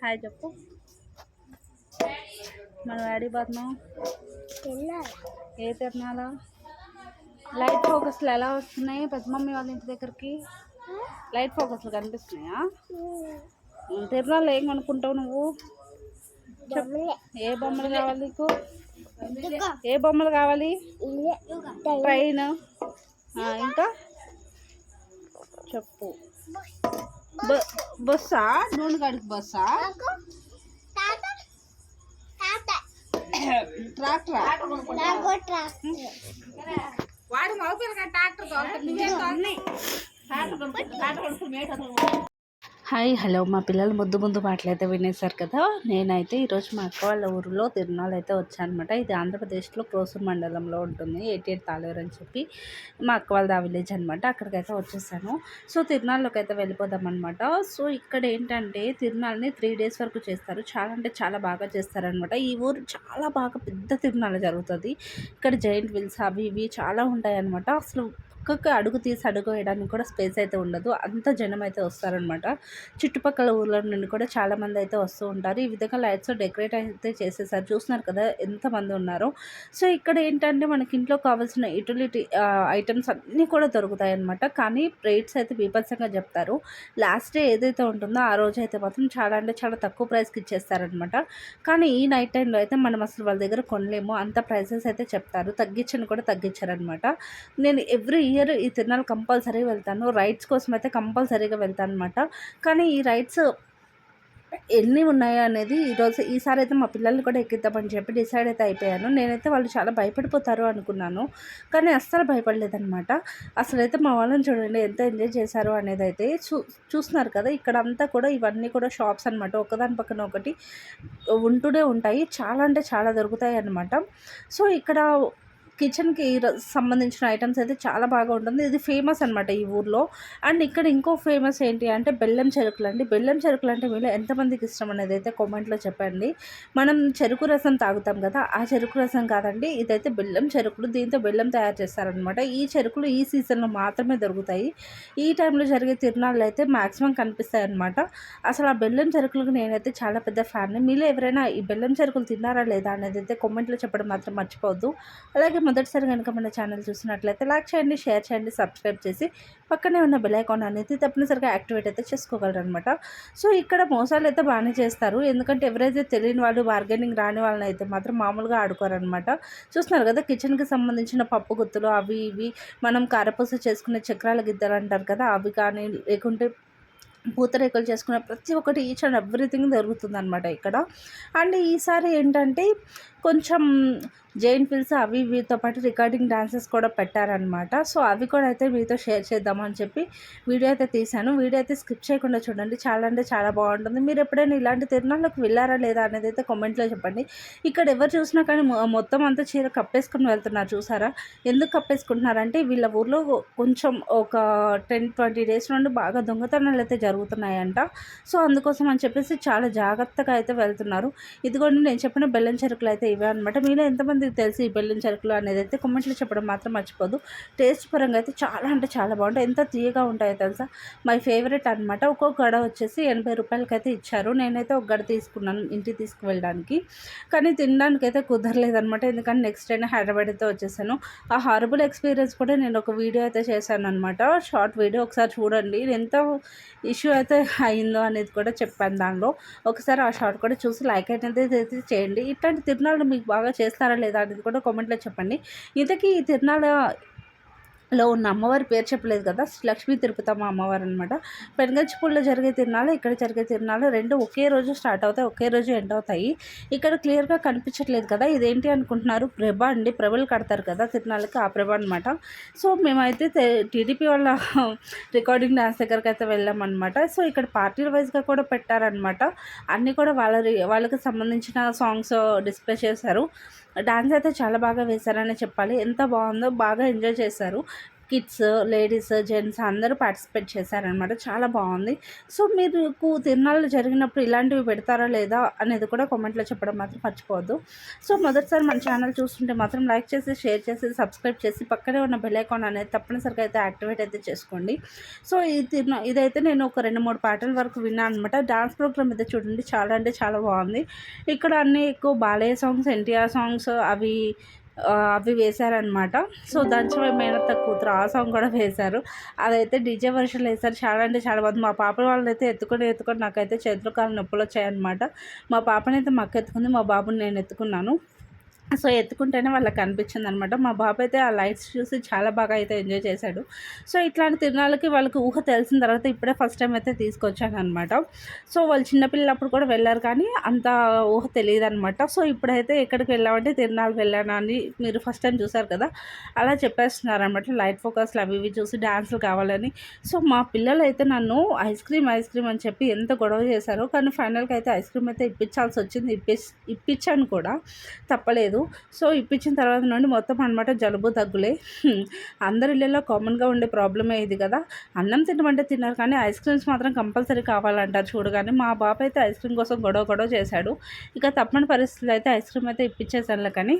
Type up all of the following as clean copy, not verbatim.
Hi చెప్పు. మనం ఆడిపోతున్నాం. ఏ తిరణాలా? Light ఫోకస్లు ఎలా వస్తున్నాయి పెద్ద మమ్మీ వాళ్ళ ఇంటి దగ్గరికి? లైట్ ఫోకస్లు కనిపిస్తున్నాయా? తిరణాలు ఏం కొనుక్కుంటావు నువ్వు? ఏ బొమ్మలు కావాలి నీకు? ఏ బొమ్మలు కావాలి? ట్రైన్, ఇంకా చెప్పు. బస్సా? నూనె కాడికి బస్సా? ట్రాక్టరా? వాడు మగపిల్లగా ట్రాక్టర్ తోలుతాడు, నువ్వేం తోలని? హాయ్ హలో, మా పిల్లలు ముద్దు మాటలైతే వినేశారు కదా. నేనైతే ఈరోజు మా అక్క వాళ్ళ ఊరిలో తిరునాళ్ళు అయితే వచ్చానమాట. ఇది ఆంధ్రప్రదేశ్లో క్రోసూరు మండలంలో ఉంటుంది, 88 తాళూరు అని చెప్పి మా అక్క వాళ్ళది ఆ విలేజ్ అనమాట. అక్కడికైతే వచ్చేసాను. సో తిరునాళ్ళకి అయితే వెళ్ళిపోదాం అనమాట. సో ఇక్కడ ఏంటంటే తిరునాళ్ళని 3 days వరకు చేస్తారు. చాలా అంటే చాలా బాగా చేస్తారనమాట. ఈ ఊరు చాలా బాగా పెద్ద తిరునాళ్ళు జరుగుతుంది. ఇక్కడ జైంట్ వీల్స్ అవి ఇవి చాలా ఉంటాయి అనమాట. అసలు ఒక్కొక్క అడుగు తీసి అడుగు వేయడానికి కూడా స్పేస్ అయితే ఉండదు, అంత జనం అయితే వస్తారనమాట. చుట్టుపక్కల ఊర్ల నుండి కూడా చాలామంది అయితే వస్తూ ఉంటారు. ఈ విధంగా లైట్స్ డెకరేట్ అయితే చేసేసారు, చూస్తున్నారు కదా ఎంతమంది ఉన్నారో. సో ఇక్కడ ఏంటంటే మనకి ఇంట్లో కావాల్సిన యూటిలిటీ ఐటమ్స్ అన్నీ కూడా దొరుకుతాయి అనమాట. కానీ రేట్స్ అయితే బీభత్సంగా చెప్తారు. లాస్ట్ డే ఏదైతే ఉంటుందో ఆ రోజు అయితే మాత్రం చాలా అంటే చాలా తక్కువ ప్రైస్కి ఇచ్చేస్తారనమాట. కానీ ఈ నైట్ టైంలో అయితే మనం అసలు వాళ్ళ దగ్గర కొనలేము, అంత ప్రైసెస్ అయితే చెప్తారు. తగ్గించని కూడా తగ్గించారనమాట. నేను ఎవ్రీ ఇయర్ ఈ తిరునాళ్ళు కంపల్సరీ వెళ్తాను. రైడ్స్ కోసం అయితే కంపల్సరీగా వెళ్తాను అనమాట. కానీ ఈ రైడ్స్ ఎన్ని ఉన్నాయో అనేది ఈసారి అయితే మా పిల్లల్ని కూడా ఎక్కిద్దామని చెప్పి డిసైడ్ అయితే అయిపోయాను. నేనైతే వాళ్ళు చాలా భయపడిపోతారు అనుకున్నాను, కానీ అస్సలు భయపడలేదనమాట. అసలైతే మా వాళ్ళని చూడండి ఎంత ఎంజాయ్ చేశారు అనేది అయితే చూస్తున్నారు కదా. ఇక్కడ అంతా కూడా ఇవన్నీ కూడా షాప్స్ అనమాట, ఒకదాని పక్కన ఒకటి ఉంటూనే ఉంటాయి. చాలా అంటే చాలా దొరుకుతాయి అన్నమాట. సో ఇక్కడ కిచెన్కి సంబంధించిన ఐటమ్స్ అయితే చాలా బాగా ఉంటుంది. ఇది ఫేమస్ అనమాట ఈ ఊర్లో. అండ్ ఇక్కడ ఇంకో ఫేమస్ ఏంటి అంటే బెల్లం చెరుకులు అండి. బెల్లం చెరుకులు అంటే మీలో ఎంతమందికి ఇష్టం అనేది అయితే కామెంట్లో చెప్పండి. మనం చెరుకు రసం తాగుతాం కదా, ఆ చెరుకు రసం కాదండి, ఇదైతే బెల్లం చెరుకులు. దీంతో బెల్లం తయారు చేస్తారనమాట. ఈ చెరుకులు ఈ సీజన్లో మాత్రమే దొరుకుతాయి. ఈ టైంలో జరిగే తిరునాళ్ళు అయితే మ్యాక్సిమం కనిపిస్తాయి అనమాట. అసలు ఆ బెల్లం చెరుకులకు నేనైతే చాలా పెద్ద ఫ్యాన్. మీలో ఎవరైనా ఈ బెల్లం చెరుకులు తిన్నారా లేదా అనేది అయితే కామెంట్లో చెప్పడం మాత్రం మర్చిపోవద్దు. అలాగే మొదటిసారి కనుక మన ఛానల్ చూసినట్లయితే లైక్ చేయండి, షేర్ చేయండి, సబ్స్క్రైబ్ చేసి పక్కనే ఉన్న బెల్ ఐకాన్ అనేది తప్పనిసరిగా యాక్టివేట్ అయితే చేసుకోగలరు అనమాట. సో ఇక్కడ మోసాలు అయితే బాగానే చేస్తారు, ఎందుకంటే ఎవరైతే తెలియని వాళ్ళు బార్గెనింగ్ రాని వాళ్ళని అయితే మాత్రం మామూలుగా ఆడుకోరనమాట. చూస్తున్నారు కదా కిచెన్కి సంబంధించిన పప్పు గుత్తులు అవి ఇవి, మనం కారపూస చేసుకునే చక్రాల గిద్దలు అంటారు కదా, అవి కానీ లేకుంటే పూతరేకులు చేసుకునే ప్రతి ఒక్కటి ఈచ్ అండ్ ఎవ్రీథింగ్ దొరుకుతుంది అనమాట ఇక్కడ. అండ్ ఈసారి ఏంటంటే కొంచెం జైంట్ వీల్స్ అవి వీటితో పాటు రికార్డింగ్ డాన్సెస్ కూడా పెట్టారనమాట. సో అవి కూడా అయితే మీతో షేర్ చేద్దామని చెప్పి వీడియో అయితే తీశాను. వీడియో అయితే స్కిప్ చేయకుండా చూడండి, చాలా అంటే చాలా బాగుంటుంది. మీరు ఎప్పుడైనా ఇలాంటి తిరునాళ్ళకి వెళ్ళారా లేదా అనేది అయితే కామెంట్లో చెప్పండి. ఇక్కడ ఎవరు చూసినా కానీ మొత్తం అంతా చీర కప్పేసుకుని వెళ్తున్నారు, చూసారా? ఎందుకు కప్పేసుకుంటున్నారంటే వీళ్ళ ఊర్లో కొంచెం ఒక 10-20 days నుండి బాగా దొంగతనాలు అయితే జరుగుతున్నాయంట. సో అందుకోసం అని చెప్పేసి చాలా జాగ్రత్తగా అయితే వెళ్తున్నారు. ఇదిగోండి నేను చెప్పిన బెల్లం చెరుకులు అయితే ఇవే అనమాట. మీలో ఎంతమందికి తెలిసి ఈ బెల్లం చెరుకులు అనేది అయితే కామెంట్లో చెప్పడం మాత్రం మర్చిపోదు. టేస్ట్ పరంగా అయితే చాలా అంటే చాలా బాగుంటాయి, ఎంత తీయగా ఉంటాయో తెలుసా. మై ఫేవరెట్ అనమాట. ఒక్కొక్క గడ వచ్చేసి 80 రూపాయలకి అయితే ఇచ్చారు. నేనైతే ఒక గడ తీసుకున్నాను ఇంటికి తీసుకువెళ్ళడానికి, కానీ తినడానికి అయితే కుదరలేదనమాట. ఎందుకంటే నెక్స్ట్ డే హైదరాబాద్ అయితే వచ్చేసాను. ఆ హారబుల్ ఎక్స్పీరియన్స్ కూడా నేను ఒక వీడియో అయితే చేశాను అనమాట, షార్ట్ వీడియో. ఒకసారి చూడండి, ఎంత ఇష్యూ అయితే అయిందో అనేది కూడా చెప్పాను దానిలో. ఒకసారి ఆ షార్ట్ కూడా చూసి లైక్ అయితే చేయండి. ఇట్లాంటి తిరునాళ్ళు మీకు బాగా చేస్తారా లేదా అనేది కూడా కామెంట్లో చెప్పండి. ఇంతకీ ఈ తిరునాళ్ళలో ఉన్న అమ్మవారి పేరు చెప్పలేదు కదా, లక్ష్మీ తిరుపతమ్మ అమ్మవారు అనమాట. పెనగంచిపూడిలో జరిగే తిరునాళ్ళు, ఇక్కడ జరిగే తిరునాళ్ళు రెండు ఒకే రోజు స్టార్ట్ అవుతాయి, ఒకే రోజు ఎండ్ అవుతాయి. ఇక్కడ క్లియర్గా కనిపించట్లేదు కదా, ఇదేంటి అనుకుంటున్నారు? ప్రభ అండి, ప్రభలు కడతారు కదా తిరునాళ్ళకి, ఆ ప్రభ అనమాట. సో మేమైతే టీడీపీ వాళ్ళ రికార్డింగ్ డాన్స్ దగ్గరికి అయితే వెళ్ళామన్నమాట. సో ఇక్కడ పార్టీల వైజ్గా కూడా పెట్టారనమాట. అన్నీ కూడా వాళ్ళకి సంబంధించిన సాంగ్స్ డిస్ప్లే చేశారు. డాన్స్ అయితే చాలా బాగా వేశారని చెప్పాలి. ఎంత బాగుందో, బాగా ఎంజాయ్ చేశారు. కిడ్స్, లేడీస్, జెంట్స్ అందరూ పార్టిసిపేట్ చేశారనమాట. చాలా బాగుంది. సో మీకు తిరునాళ్ళు జరిగినప్పుడు ఇలాంటివి పెడతారా లేదా అనేది కూడా కామెంట్లో చెప్పడం మాత్రం మర్చిపోవద్దు. సో మొదటిసారి మన ఛానల్ చూస్తుంటే మాత్రం లైక్ చేసి, షేర్ చేసి, సబ్స్క్రైబ్ చేసి పక్కనే ఉన్న బెల్ ఐకాన్ అనేది తప్పనిసరిగా అయితే యాక్టివేట్ అయితే చేసుకోండి. సో ఇదైతే నేను ఒక 2-3 పాటల వరకు విన్నాను అనమాట. డాన్స్ ప్రోగ్రామ్ అయితే చూడండి, చాలా అంటే చాలా బాగుంది. ఇక్కడ అన్నీ ఎక్కువ బాలయ్య సాంగ్స్, ఎన్టీఆర్ సాంగ్స్ అవి వేశారనమాట. సో దంచమే మేనత్త కూతురు ఆ సాంగ్ కూడా వేశారు. అదైతే డీజే వర్షన్లో వేశారు. చాలా అంటే చాలా బాగుంది. మా పాప వాళ్ళైతే ఎత్తుకొని నాకైతే చేతులు కాళ్ళు నొప్పులు వచ్చాయన్నమాట. మా పాపనైతే మా అక్క ఎత్తుకుంది, మా బాబుని నేను ఎత్తుకున్నాను. సో ఎత్తుకుంటేనే వాళ్ళకి కనిపించింది అనమాట. మా బాబు అయితే ఆ లైట్స్ చూసి చాలా బాగా అయితే ఎంజాయ్ చేశాడు. సో ఇట్లాంటి తిరునాళ్ళకి వాళ్ళకి ఊహ తెలిసిన తర్వాత ఇప్పుడే ఫస్ట్ టైం అయితే తీసుకొచ్చాను అనమాట. సో వాళ్ళు చిన్నపిల్లలప్పుడు కూడా వెళ్ళారు, కానీ అంత ఊహ తెలియదు అనమాట. సో ఇప్పుడైతే ఎక్కడికి వెళ్ళామంటే తిరునాళ్ళకి వెళ్ళాను అని మీరు ఫస్ట్ టైం చూసారు కదా, అలా చెప్పేస్తున్నారు అనమాట. లైట్ ఫోకస్లు అవి ఇవి చూసి డ్యాన్సులు కావాలని. సో మా పిల్లలు అయితే నన్ను ఐస్ క్రీమ్ అని చెప్పి ఎంత గొడవ చేశారో, కానీ ఫైనల్గా అయితే ఐస్ క్రీమ్ అయితే ఇప్పించాల్సి వచ్చింది. ఇప్పించాను కూడా, తప్పలేదు. సో ఇప్పించిన తర్వాత నుండి మొత్తం అనమాట జలుబు దగ్గులే. అందరి ఇళ్ళల్లో కామన్గా ఉండే ప్రాబ్లమే ఇది కదా. అన్నం తినమంటే తిన్నారు, కానీ ఐస్ క్రీమ్స్ మాత్రం కంపల్సరీ కావాలంటారు చూడగానే. మా బాబు అయితే ఐస్ క్రీమ్ కోసం గొడవ చేశాడు. ఇక తప్పని పరిస్థితులు అయితే ఐస్ క్రీమ్ అయితే ఇప్పించేసానులే. కానీ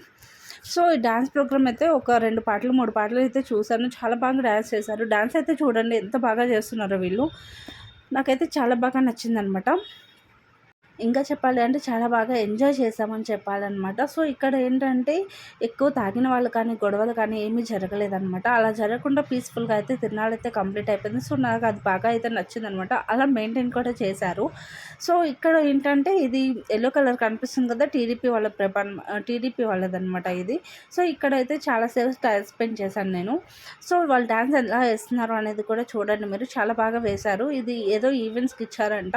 సో ఈ డ్యాన్స్ ప్రోగ్రామ్ అయితే ఒక 2 పాటలు 3 పాటలు అయితే చూశాను. చాలా బాగా డ్యాన్స్ చేశారు. డ్యాన్స్ అయితే చూడండి ఎంత బాగా చేస్తున్నారో వీళ్ళు. నాకైతే చాలా బాగా నచ్చిందనమాట. ఇంకా చెప్పాలి అంటే చాలా బాగా ఎంజాయ్ చేసామని చెప్పాలన్నమాట. సో ఇక్కడ ఏంటంటే ఎక్కువ తాగిన వాళ్ళు కానీ, గొడవలు కానీ ఏమీ జరగలేదన్నమాట. అలా జరగకుండా పీస్ఫుల్గా అయితే తిరునాళ్ళైతే కంప్లీట్ అయిపోయింది. సో నాకు అది బాగా అయితే నచ్చిందనమాట. అలా మెయింటైన్ కూడా చేశారు. సో ఇక్కడ ఏంటంటే ఇది ఎల్లో కలర్ కనిపిస్తుంది కదా, టీడీపీ వాళ్ళదనమాట ఇది. సో ఇక్కడైతే చాలాసేపు టైం స్పెండ్ చేశాను నేను. సో వాళ్ళు డ్యాన్స్ ఎలా వేస్తున్నారు అనేది కూడా చూడండి మీరు. చాలా బాగా వేశారు. ఇది ఏదో ఈవెంట్స్కి ఇచ్చారంట.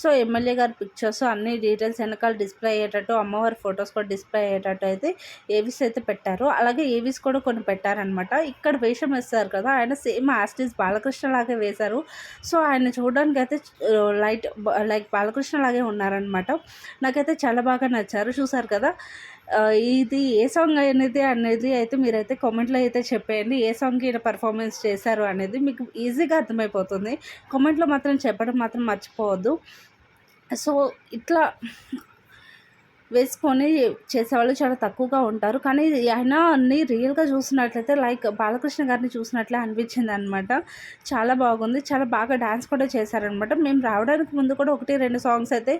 సో ఎమ్మెల్యే గారి పిక్చర్స్ అన్ని డీటెయిల్స్ వెనకాల డిస్ప్లే అయ్యేటట్టు, అమ్మవారి ఫొటోస్ కూడా డిస్ప్లే అయ్యేటట్టు అయితే ఏవీస్ అయితే పెట్టారు. అలాగే ఏవీస్ కూడా కొన్ని పెట్టారనమాట. ఇక్కడ వేషం వేస్తారు కదా, ఆయన సేమ్ యాస్టీస్ బాలకృష్ణ లాగే వేశారు. సో ఆయన చూడడానికి అయితే లైక్ బాలకృష్ణ లాగే ఉన్నారనమాట. నాకైతే చాలా బాగా నచ్చారు. చూసారు కదా, ఇది ఏ సాంగ్ అనేది అయితే మీరైతే కామెంట్లో అయితే చెప్పేయండి. ఏ సాంగ్కి ఈయన పర్ఫార్మెన్స్ చేశారు అనేది మీకు ఈజీగా అర్థమైపోతుంది. కామెంట్లో మాత్రం చెప్పడం మాత్రం మర్చిపోవద్దు. సో ఇట్లా వేసుకొని చేసేవాళ్ళు చాలా తక్కువగా ఉంటారు. కానీ ఆయన అన్నీ రియల్గా చూసినట్లయితే లైక్ బాలకృష్ణ గారిని చూసినట్లే అనిపించింది అనమాట. చాలా బాగుంది. చాలా బాగా డ్యాన్స్ కూడా చేశారనమాట. మేము రావడానికి ముందు కూడా 1-2 సాంగ్స్ అయితే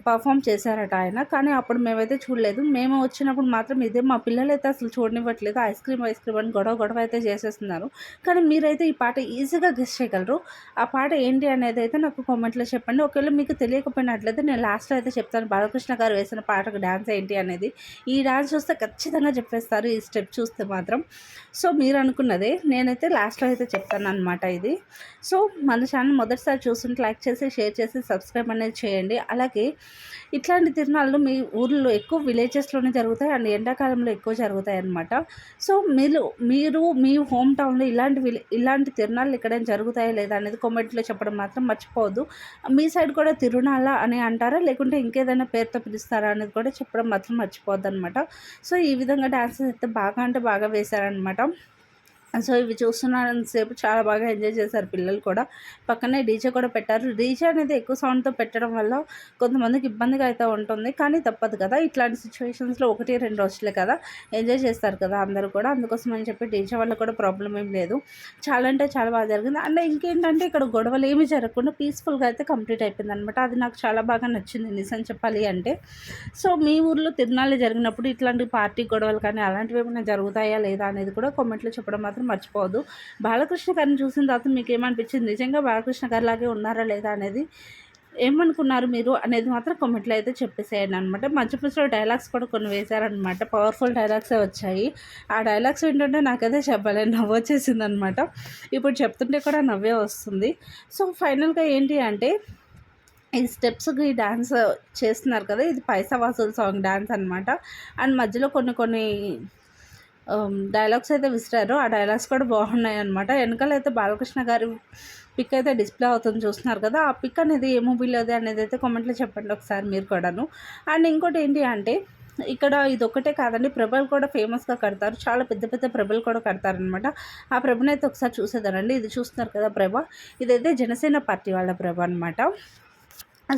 పర్ఫామ్ చేశారట ఆయన. కానీ అప్పుడు మేమైతే చూడలేదు. మేము వచ్చినప్పుడు మాత్రం ఇదే, మా పిల్లలైతే అసలు చూడనివ్వట్లేదు. ఐస్ క్రీమ్ అని గొడవ అయితే చేసేస్తున్నారు. కానీ మీరైతే ఈ పాట ఈజీగా గెస్ చేయగలరు. ఆ పాట ఏంటి అనేది అయితే నాకు కామెంట్లో చెప్పండి. ఒకవేళ మీకు తెలియకపోయినట్లయితే నేను లాస్ట్లో అయితే చెప్తాను బాలకృష్ణ గారు వేసిన పాటకు డ్యాన్స్ ఏంటి అనేది. ఈ డ్యాన్స్ చూస్తే ఖచ్చితంగా చెప్పేస్తారు, ఈ స్టెప్ చూస్తే మాత్రం. సో మీరు అనుకున్నదే నేనైతే లాస్ట్లో అయితే చెప్తాను అనమాట ఇది. సో మన ఛానల్ మొదటిసారి చూస్తుంటే లైక్ చేసి, షేర్ చేసి, సబ్స్క్రైబ్ అనేది చేయండి. అలాగే ఇట్లాంటి తిరునాళ్ళు మీ ఊర్లో ఎక్కువ విలేజెస్లోనే జరుగుతాయి అండ్ ఎండాకాలంలో ఎక్కువ జరుగుతాయి అన్నమాట. సో మీరు మీ హోమ్ టౌన్లో ఇలాంటి తిరునాళ్ళు ఎక్కడైనా జరుగుతాయా లేదా అనేది కామెంట్లో చెప్పడం మాత్రం మర్చిపోవద్దు. మీ సైడ్ కూడా తిరునాళ్ళ అని అంటారా, లేకుంటే ఇంకేదైనా పేరుతో పిలుస్తారా అనేది కూడా చెప్పడం మాత్రం మర్చిపోవద్దు అనమాట. సో ఈ విధంగా డాన్సెస్ అయితే బాగా అంటే బాగా వేశారనమాట. సో ఇవి చూస్తున్నంతసేపు చాలా బాగా ఎంజాయ్ చేశారు పిల్లలు కూడా. పక్కనే డీజే కూడా పెట్టారు. డీజే అనేది ఎక్కువ సౌండ్తో పెట్టడం వల్ల కొంతమందికి ఇబ్బందిగా అయితే ఉంటుంది, కానీ తప్పదు కదా. ఇట్లాంటి సిచ్యువేషన్స్లో 1-2 రోజులే కదా, ఎంజాయ్ చేస్తారు కదా అందరూ కూడా. అందుకోసం అని చెప్పి డీజే వల్ల కూడా ప్రాబ్లం ఏం లేదు. చాలా అంటే చాలా బాగా జరిగింది. అండ్ ఇంకేంటంటే ఇక్కడ గొడవలు ఏమీ జరగకుండా పీస్ఫుల్గా అయితే కంప్లీట్ అయిపోయింది అనమాట. అది నాకు చాలా బాగా నచ్చింది నిజం చెప్పాలి అంటే. సో మీ ఊర్లో తిరునాళ్ళు జరిగినప్పుడు ఇట్లాంటి పార్టీ గొడవలు కానీ అలాంటివి ఏమైనా జరుగుతాయా లేదా అనేది కూడా కామెంట్లో చెప్పడం మాత్రం మర్చిపోవద్దు. బాలకృష్ణ గారిని చూసిన తర్వాత మీకు ఏమనిపించింది, నిజంగా బాలకృష్ణ గారి లాగే ఉన్నారా లేదా అనేది ఏమనుకున్నారు మీరు అనేది మాత్రం కామెంట్లో అయితే చెప్పేసేయండి అనమాట. మధ్య డైలాగ్స్ కూడా కొన్ని వేశారనమాట. పవర్ఫుల్ డైలాగ్సే వచ్చాయి. ఆ డైలాగ్స్ ఏంటంటే నాకైతే చెప్పలేను, నవ్వు వచ్చేసింది అనమాట. ఇప్పుడు చెప్తుంటే కూడా నవ్వే వస్తుంది. సో ఫైనల్గా ఏంటి అంటే ఈ స్టెప్స్కి డ్యాన్స్ చేస్తున్నారు కదా, ఇది పైసా వసూల్ సాంగ్ డ్యాన్స్ అనమాట. అండ్ మధ్యలో కొన్ని డైలాగ్స్ అయితే విసిరారు. ఆ డైలాగ్స్ కూడా బాగున్నాయి అనమాట. వెనకాల అయితే బాలకృష్ణ గారి పిక్ అయితే డిస్ప్లే అవుతుంది చూస్తున్నారు కదా. ఆ పిక్ అనేది ఏ మూవీలోది అనేది అయితే కామెంట్లో చెప్పండి ఒకసారి మీరు కూడాను. అండ్ ఇంకోటి ఏంటి అంటే ఇక్కడ ఇదొక్కటే కాదండి, ప్రభలు కూడా ఫేమస్‌గా కడతారు. చాలా పెద్ద పెద్ద ప్రభలు కూడా కడతారనమాట. ఆ ప్రభనైతే ఒకసారి చూసేద్దానండి. ఇది చూస్తున్నారు కదా ప్రభ, ఇదైతే జనసేన పార్టీ వాళ్ళ ప్రభ అనమాట.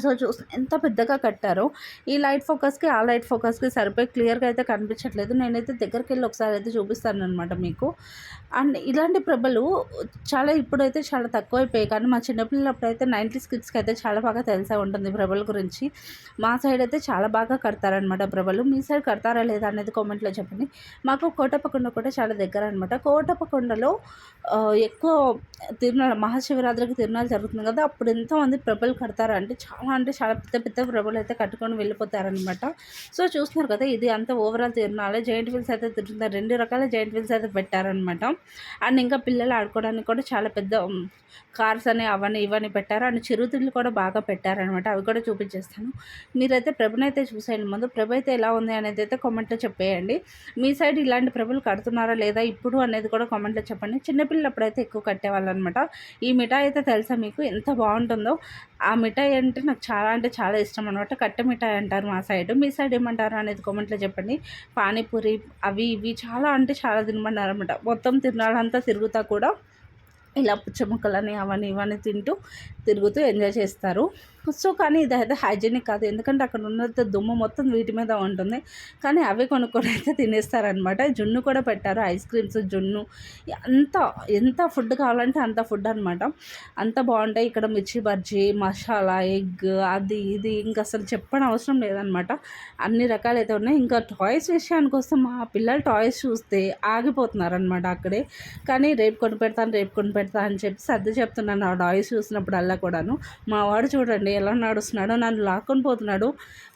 సో ఎంత పెద్దగా కట్టారో, ఈ లైట్ ఫోకస్‌కి, ఆ లైట్ ఫోకస్‌కి సరిపోయి క్లియర్‌గా అయితే కనిపించట్లేదు. నేనైతే దగ్గరికెళ్ళి ఒకసారి అయితే చూపిస్తాననమాట మీకు. అండ్ ఇలాంటి ప్రభలు చాలా ఇప్పుడైతే చాలా తక్కువైపోయాయి. కానీ మా చిన్నపిల్లలప్పుడైతే 90s కిడ్స్‌కి అయితే చాలా బాగా తెలిసే ఉంటుంది ప్రభల గురించి. మా సైడ్ అయితే చాలా బాగా కడతారనమాట ప్రభలు. మీ సైడ్ కడతారా లేదా అనేది కామెంట్‌లో చెప్పండి. మాకు కోటప్పకొండ కూడా చాలా దగ్గర అనమాట. కోటప్పకొండలో ఎక్కువ తిరునాళ్ళ మహాశివరాత్రికి తిరునాళ్ళు జరుగుతుంది కదా! అప్పుడు ఎంతమంది ప్రభలు కడతారంటే అంటే చాలా పెద్ద పెద్ద ప్రభలు అయితే కట్టుకొని వెళ్ళిపోతారనమాట. సో చూస్తున్నారు కదా, ఇది అంతా ఓవరాల్ తిరునాళ్ళే. జెయింట్ వీల్స్ అయితే తిరుగుతారు. 2 రకాల జెయింట్ వీల్స్ అయితే పెట్టారనమాట. అండ్ ఇంకా పిల్లలు ఆడుకోవడానికి కూడా చాలా పెద్ద కార్స్ అని అవన్నీ ఇవన్నీ పెట్టారు. అండ్ చిరుతిళ్ళు కూడా బాగా పెట్టారనమాట. అవి కూడా చూపించేస్తాను. మీరైతే ప్రభునైతే చూసేయండి ముందు. ప్రభు అయితే ఎలా ఉంది అనేది అయితే కామెంట్లో చెప్పేయండి. మీ సైడ్ ఇలాంటి ప్రభులు కడుతున్నారా లేదా ఇప్పుడు అనేది కూడా కామెంట్లో చెప్పండి. చిన్నపిల్లలు అప్పుడైతే ఎక్కువ కట్టేవాళ్ళు అనమాట. ఈ మిఠాయి అయితే తెలుసా మీకు ఎంత బాగుంటుందో. ఆ మిఠాయి అంటే నాకు చాలా అంటే చాలా ఇష్టం అనమాట. కట్టె మిఠాయి అంటారు మా సైడ్. మీ సైడ్ ఏమంటారు అనేది కామెంట్లో చెప్పండి. పానీపూరి అవి ఇవి చాలా అంటే చాలా తినమన్నారనమాట. మొత్తం తిరునాళ్ళంతా తిరుగుతా కూడా ఇలా పుచ్చముక్కలని అవన్నీ ఇవన్నీ తిరుగుతూ ఎంజాయ్ చేస్తారు. సో కానీ ఇదైతే హైజీనిక్ కాదు, ఎందుకంటే అక్కడ ఉన్నంత దుమ్ము మొత్తం వీటి మీద ఉంటుంది. కానీ అవి కొనుక్కొని అయితే తినేస్తారనమాట. జున్ను కూడా పెట్టారు, ఐస్ క్రీమ్స్, జున్ను, అంత ఎంత ఫుడ్ కావాలంటే అంత ఫుడ్ అనమాట. అంత బాగుంటాయి. ఇక్కడ మిర్చి బజ్జీ, మసాలా, ఎగ్, అది ఇది ఇంకా అసలు చెప్పని అవసరం లేదనమాట. అన్ని రకాలైతే ఉన్నాయి. ఇంకా టాయ్స్ విషయానికి వస్తే మా పిల్లలు టాయ్స్ చూస్తే ఆగిపోతున్నారనమాట అక్కడే. కానీ రేపు కొనిపెడతా అని చెప్పి సర్ది చెప్తున్నాను ఆ టాయ్స్ చూసినప్పుడల్లా కూడాను. మా వాడు చూడండి ఎలా నడుస్తున్నాడో, నన్ను లాక్కొని పోతున్నాడు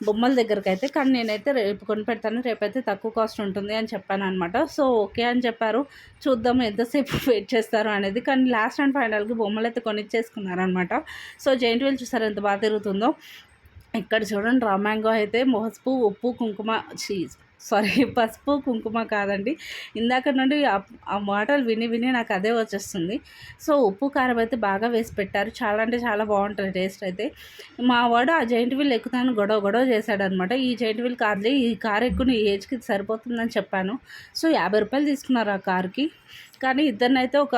బొమ్మల దగ్గరికి అయితే. కానీ నేనైతే రేపు కొనిపెడతాను, రేపైతే తక్కువ కాస్ట్ ఉంటుంది అని చెప్పాను అనమాట. సో ఓకే అని చెప్పారు. చూద్దాం ఎంతసేపు వెయిట్ చేస్తారు అనేది. కానీ లాస్ట్ అండ్ ఫైనల్కి బొమ్మలు అయితే కొనిచ్చేసుకున్నారనమాట. సో జెయింట్ వీల్ చూసారు ఎంత బాగా తిరుగుతుందో. ఇక్కడ చూడండి రామ్యాంగో అయితే పసుపు, ఉప్పు, కుంకుమ పసుపు కుంకుమ కాదండి. ఇందాక నుండి ఆ మాటలు విని విని నాకు అదే వచ్చేస్తుంది. సో ఉప్పు కారం అయితే బాగా వేసి పెట్టారు. చాలా అంటే చాలా బాగుంటుంది టేస్ట్ అయితే. మా వాడు ఆ జెయింట్ వీల్ ఎక్కుతాను గొడవ చేశాడనమాట. ఈ జెయింట్ వీల్ కార్లే, ఈ కార్ ఎక్కువ ఈ ఏజ్కి సరిపోతుందని చెప్పాను. సో 50 రూపాయలు తీసుకున్నారు ఆ కార్కి. కానీ ఇద్దరినైతే ఒక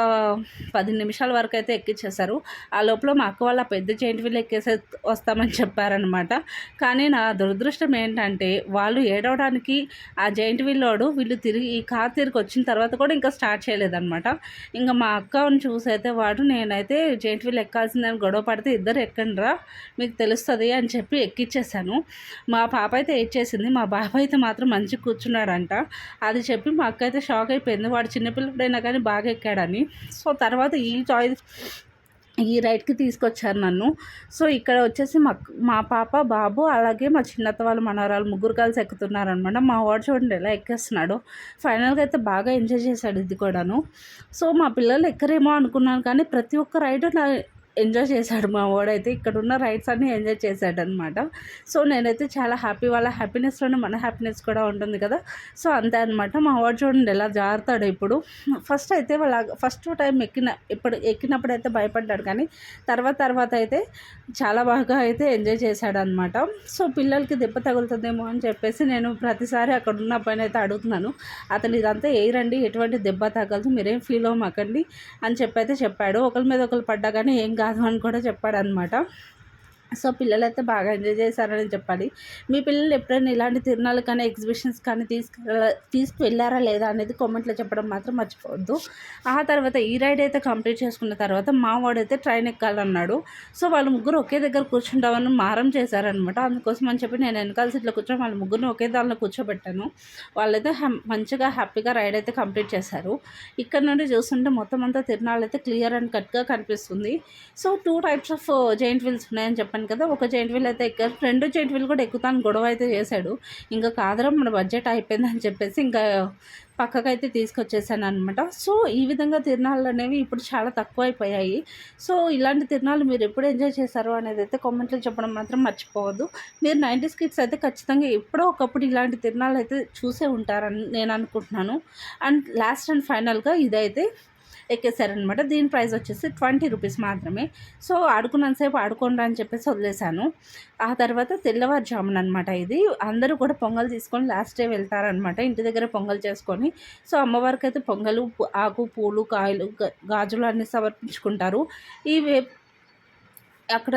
10 నిమిషాల వరకు అయితే ఎక్కించేశారు. ఆ లోపల మా అక్క వాళ్ళ పెద్ద జెయింట్ వీల్ ఎక్కేసే వస్తామని చెప్పారనమాట. కానీ నా దురదృష్టం ఏంటంటే వాళ్ళు ఏడవడానికి ఆ జెయింట్ వీల్లోడు వీళ్ళు ఈ కార్ తిరిగి వచ్చిన తర్వాత కూడా ఇంకా స్టార్ట్ చేయలేదనమాట. ఇంకా మా అక్కని చూసైతే వాడు నేనైతే జెయింట్ వీల్ ఎక్కాల్సిందని గొడవ పడితే ఇద్దరు ఎక్కండిరా మీకు తెలుస్తుంది అని చెప్పి ఎక్కిచ్చేసాను. మా పాప అయితే ఏడ్చేసింది. మా బాబు అయితే మాత్రం మంచిగా కూర్చున్నాడంట. అది చెప్పి మా అక్క అయితే షాక్ అయిపోయింది. వాడు చిన్నపిల్లడైనా కానీ బాగా ఎక్కాడని. సో తర్వాత ఈ రైడ్కి తీసుకొచ్చారు నన్ను. సో ఇక్కడ వచ్చేసి మా పాప, బాబు, అలాగే మా చిన్నత్త వాళ్ళ మనవరాలు ముగ్గురు కలిసి ఎక్కుతున్నారనమాట. మా వాడు చూడండి ఎలా ఎక్కేస్తున్నాడు. ఫైనల్గా అయితే బాగా ఎంజాయ్ చేశాడు ఇది కూడాను. సో మా పిల్లలు ఎక్కరేమో అనుకున్నాను, కానీ ప్రతి ఒక్క రైడ్ ఎంజాయ్ చేశాడు మా వాడైతే. ఇక్కడ ఉన్న రైడ్స్ అన్నీ ఎంజాయ్ చేశాడు అనమాట. సో నేనైతే చాలా హ్యాపీ. వాళ్ళ హ్యాపీనెస్లోనే మన హ్యాపీనెస్ కూడా ఉంటుంది కదా. సో అంతే అనమాట. మా వాడు చూడండి ఎలా జారుతాడు ఇప్పుడు. ఫస్ట్ టైం ఎక్కినప్పుడు అయితే భయపడ్డాడు, కానీ తర్వాత అయితే చాలా బాగా అయితే ఎంజాయ్ చేశాడు అనమాట. సో పిల్లలకి దెబ్బ తగులుతుందేమో అని చెప్పేసి నేను ప్రతిసారి అక్కడ ఉన్న పైన అయితే అడుగుతున్నాను. అతను ఇదంతా వేయరండి, ఎటువంటి దెబ్బ తగలదు, మీరేం ఫీల్ అవ్వకండి అని చెప్పాడు. ఒకరి మీద ఒకరు పడ్డా కానీ ఏం కాదు అని కూడా చెప్పాడనమాట. సో పిల్లలైతే బాగా ఎంజాయ్ చేశారని చెప్పాలి. మీ పిల్లలు ఎప్పుడైనా ఇలాంటి తిరునాళ్ళు కానీ ఎగ్జిబిషన్స్ కానీ తీసుకువెళ్ళారా లేదా అనేది కామెంట్లో చెప్పడం మాత్రం మర్చిపోవద్దు. ఆ తర్వాత ఈ రైడ్ అయితే కంప్లీట్ చేసుకున్న తర్వాత మా వాడైతే ట్రైన్ ఎక్కాలన్నాడు. సో వాళ్ళు ముగ్గురు ఒకే దగ్గర కూర్చుంటామని మారం చేశారనమాట. అందుకోసం అని చెప్పి నేను వెనకాల సీట్లో కూర్చొని వాళ్ళ ముగ్గురిని ఒకే దానిలో కూర్చోబెట్టాను. వాళ్ళైతే మంచిగా హ్యాపీగా రైడ్ అయితే కంప్లీట్ చేశారు. ఇక్కడ నుండి చూస్తుంటే మొత్తం అంతా తిరునాళ్ళు అయితే క్లియర్ అండ్ కట్గా కనిపిస్తుంది. So 2 types of giant wheels ఉన్నాయని చెప్పాను కదా. ఒక జెయింట్ వీల్ అయితే ఎక్కారు, 2 జెయింట్ వీల్ కూడా ఎక్కుతాను గొడవ అయితే చేశాడు. ఇంకా కాదరం మన బడ్జెట్ అయిపోయిందని చెప్పేసి ఇంకా పక్కకైతే తీసుకొచ్చేసాను అనమాట. సో ఈ విధంగా తిరునాళ్ళు అనేవి ఇప్పుడు చాలా తక్కువ అయిపోయాయి. సో ఇలాంటి తిరునాళ్ళు మీరు ఎప్పుడు ఎంజాయ్ చేశారో అనేది అయితే కామెంట్లో చెప్పడం మాత్రం మర్చిపోవద్దు. మీరు 90s కిడ్స్ అయితే ఖచ్చితంగా ఎప్పుడో ఒకప్పుడు ఇలాంటి తిరునాళ్ళు అయితే చూసే ఉంటారని నేను అనుకుంటున్నాను. అండ్ లాస్ట్ అండ్ ఫైనల్గా ఇదైతే ఎక్కేసారనమాట. దీని ప్రైస్ వచ్చేసి 20 రూపీస్ మాత్రమే. సో ఆడుకున్నంతసేపు ఆడుకోండి అని చెప్పేసి వదిలేశాను. ఆ తర్వాత తెల్లవారుజామున అనమాట ఇది. అందరూ కూడా పొంగల్ తీసుకొని లాస్ట్ డే వెళ్తారనమాట, ఇంటి దగ్గర పొంగల్ చేసుకొని. సో అమ్మవారికి అయితే పొంగలు, ఆకు, పూలు, కాయలు, గాజులు అన్నీ సమర్పించుకుంటారు. ఈ అక్కడ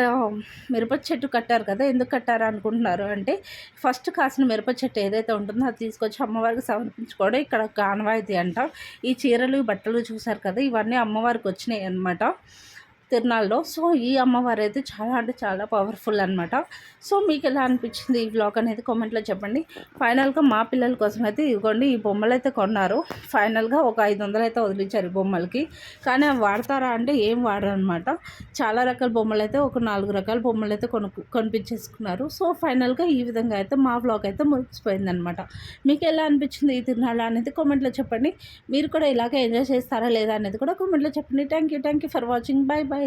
మిరప చెట్టు కట్టారు కదా, ఎందుకు కట్టారు అనుకుంటున్నారు అంటే, ఫస్ట్ కాసిన మిరప చెట్టు ఏదైతే ఉంటుందో అది తీసుకొచ్చి అమ్మవారికి సమర్పించుకోవడం ఇక్కడ ఆనవాయితీ అంట. ఈ చీరలు, బట్టలు చూసారు కదా, ఇవన్నీ అమ్మవారికి వచ్చినాయి అన్నమాట తిరునాళ్ళలో. సో ఈ అమ్మవారు అయితే చాలా అంటే చాలా పవర్ఫుల్ అనమాట. సో మీకు ఎలా అనిపించింది ఈ వ్లాగ్ అనేది కామెంట్లో చెప్పండి. ఫైనల్గా మా పిల్లల కోసం అయితే ఇవ్వండి ఈ బొమ్మలు అయితే కొన్నారు. ఫైనల్గా ఒక 500 అయితే వదిలించారు ఈ బొమ్మలకి. కానీ అవి వాడతారా అంటే ఏం వాడరు అనమాట. చాలా రకాల బొమ్మలు అయితే ఒక 4 రకాల బొమ్మలు అయితే కొనిపించేసుకున్నారు. సో ఫైనల్గా ఈ విధంగా అయితే మా వ్లాగ్ అయితే ముగిసిపోయిందనమాట. మీకు ఎలా అనిపించింది ఈ తిరునాళ్ళ అనేది కామెంట్లో చెప్పండి. మీరు కూడా ఇలాగే ఎంజాయ్ చేస్తారా లేదా అనేది కూడా కామెంట్లో చెప్పండి. Thank you for watching. Bye bye.